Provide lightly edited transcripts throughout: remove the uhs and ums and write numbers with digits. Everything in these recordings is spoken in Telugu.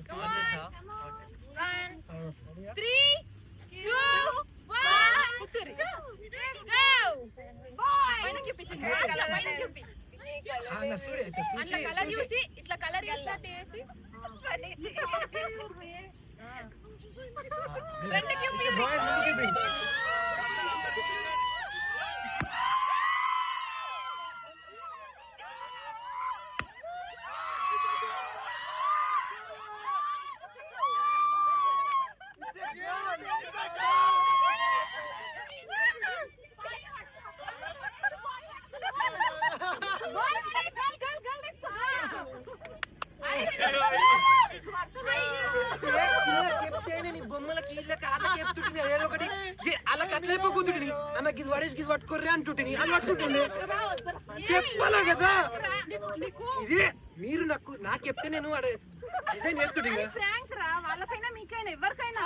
Come on. 1, 3, 2, 1. Sorry. Go. పైన చూపించండి. పైన చూపి. అట్లా కలర్ చూసి ఇట్లా కలర్ స్టార్ట్ చేసి రెండు చూపి. బొమ్మలకి ఇళ్ళకి అలా చెప్తుంటే ఏదో ఒకటి అలా కట్లైపో కూతుడిని అన్న గిది పడేసి గిది పట్టుకోర్రే అంటుంటే అలా పట్టుకుంటుండే చెప్పాలా కదా. ఇదే మీరు నాకు చెప్తే నేను డిజైన్ చెప్తుండే వాళ్ళకైనా మీకైనా ఎవరికైనా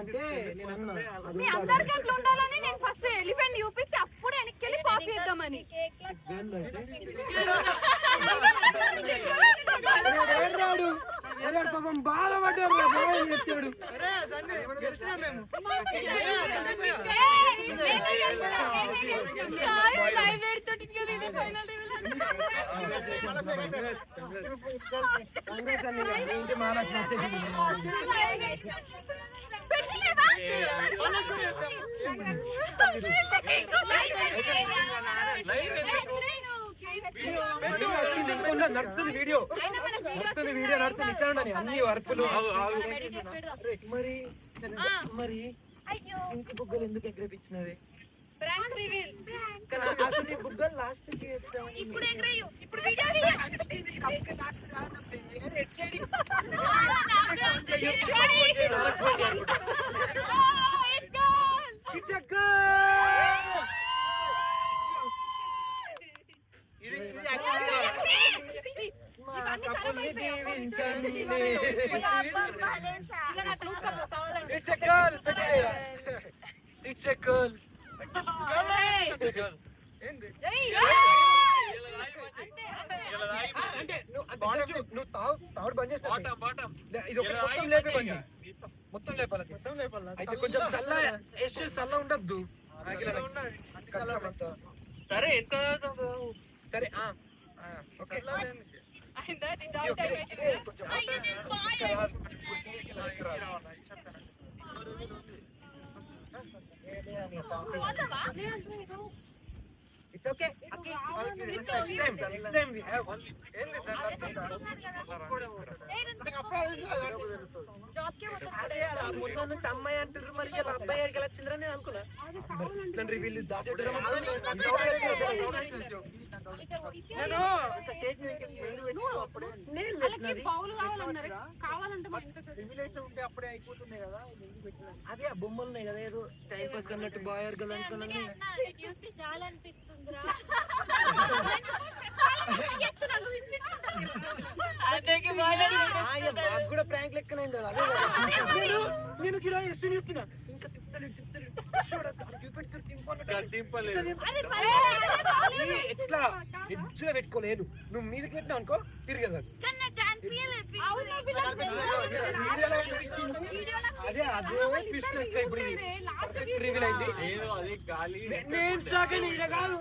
అంటే నేను అన్నా అందరికి ఎట్లా ఉండాలని నేను ఫస్ట్ ఎలిఫెంట్ చూపించి అప్పుడు వెనక్కి వెళ్ళి పాపి వేద్దామని. పాపం బాధపడ్డాడు చెప్తాడు. నడుతుంది వీడియో నడుతుంది ఇక్కడ ఉండని అన్ని వర్కులు. మరి ఇంక బుగ్గలు ఎందుకు ఎగరేపించినవి? బుగ్గలు లాస్ట్ తావుడు బంద్ చేస్తా. ఇది మొత్తం లేపాలి. అయితే కొంచెం చల్ల ఉండద్దు. సరే ఎంత సరే It's okay. Next time we have only. మొన్న నుంచి అమ్మాయి అంటారు మరి అబ్బాయి అడిగి వచ్చిందని నేను అనుకున్నా. వీళ్ళు అదే ఆ బొమ్మలు ఉన్నాయి కదా ఏదో టైం పాస్ కన్నట్టు బాయర్ కదా అనుకున్నాను. మాకు కూడా ప్రాంక్ లెక్కనైంది. నేను కిరా ఎస్సు చెప్తున్నా ఇంకా ఎట్లా ఎడ్జ్లో పెట్టుకోలేదు. నువ్వు మీదకి పెట్టినావు అనుకో తిరిగేదా. అదే ట్విస్ట్ లెక్క ఇప్పుడు రివీల్ అయింది. నేను సాగని కాదు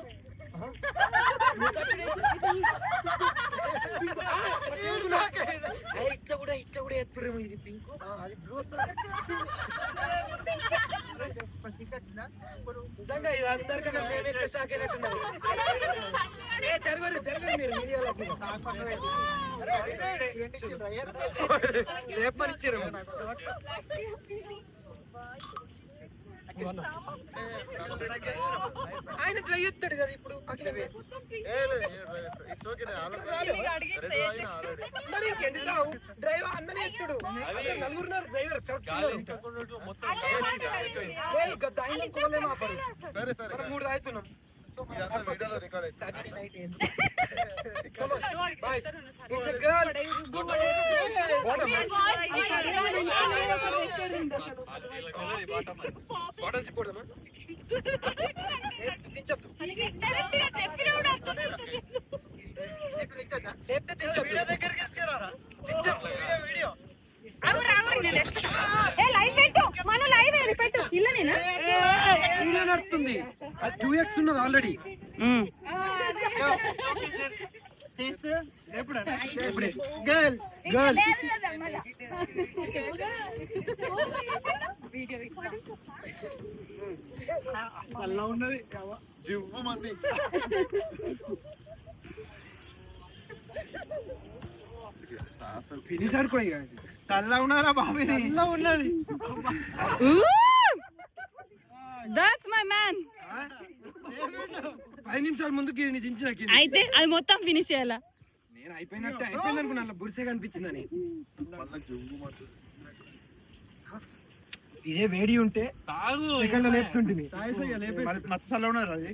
ఇట్లా కూడా ఎత్తురేమో ఇది పింక్ అది బ్లూ. నిజంగా ఇది అందరికన్నా మేమే షాక్ అయినట్టున్నారు. జరగరు మీరు మీడియాలోకి లేపనిచ్చారు. ఆయన ట్రై చేస్తాడు కదా ఇప్పుడు. మరి ఇంకెందుకు డ్రైవర్ అన్ననే ఎత్తాడు. నలుగురున్నారు డ్రైవర్ కోలేమాపరు 3 అవుతున్నాం. Saturday night in. Come on, boys. It's a girl. Bottom support them. నడుస్తుంది, అది 2x ఉన్నది ఆల్రెడీ. ఇప్పుడే గర్ల్ గర్ల్ అలా ఉన్నది జివ్వు మంది ఫినిషర్ కూడా ఇక చల్ల ఉన్నారా బాబు ఇది? ఇలా ఉన్నది. That's my man. 10 నిమిషాల ముందుకి ఇది దించినాకి అయితే అది మొత్తం ఫినిష్ చేయాలా? నేను అయిపోయినట్టే అయిపోయింది అనుకున్నా, అలా బుడిసే కనిపించిందని. ఇదే వేడి ఉంటే తాగు సెకండ్ లేపుతుంటుంది. మరి మస్తు చల్ల ఉన్నారా అది?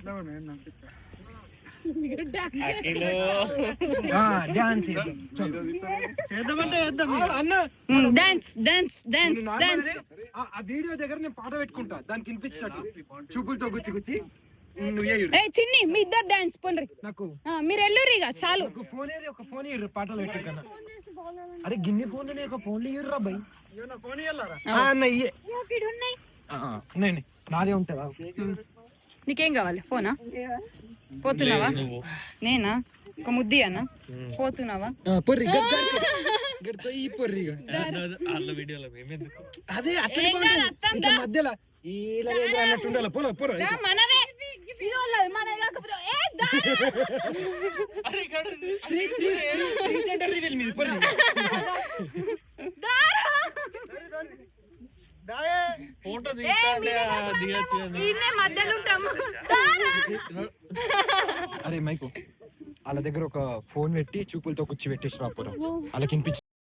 డాన్స్ చేద్దామంటే చేద్దాం అన్న. Dance dance dance dance. ఆ వీడియో దగ్గర నేను పాట పెట్టుకుంటా, దానికి వినిపించినట్టు చూపులతో గుచ్చి గుచ్చి నువ్వు చేయుడు. ఏ చిన్ని మీ ఇద్దరు డాన్స్ పోండ్రి. నాకు మీరు ఎల్లురు ఇక చాలు. ఒక ఫోన్ ఏది, ఒక ఫోన్ ఇయ్యరు పాటలు పెట్టుకన్నా. అరే గిన్ని ఫోన్లు ఒక ఫోన్లు ఇయ్యరు రా బై. ఫోన్ ఇయ్యాలరా? అన్న ఇయ్యే ఉన్నాయి, నాదే ఉంటుందా? నీకేం కావాలి? ఫోనా? పోతున్నావా? నేనా? ఒక ముద్ది అన్న పోతున్నావా? పొర్రి ఈ పొర్రి అదే అట్లా మధ్యలో ఇలా అన్నట్టు ఉండాలి. పోలో పోలో మనదే ఇది వాళ్ళది, మనది కాకపోతే మధ్యలో ఉంటాము. అరే మైకు వాళ్ళ దగ్గర ఒక ఫోన్ పెట్టి చూపులతో కూర్చి పెట్టేసి రాపోరా, వాళ్ళకి వినిపించి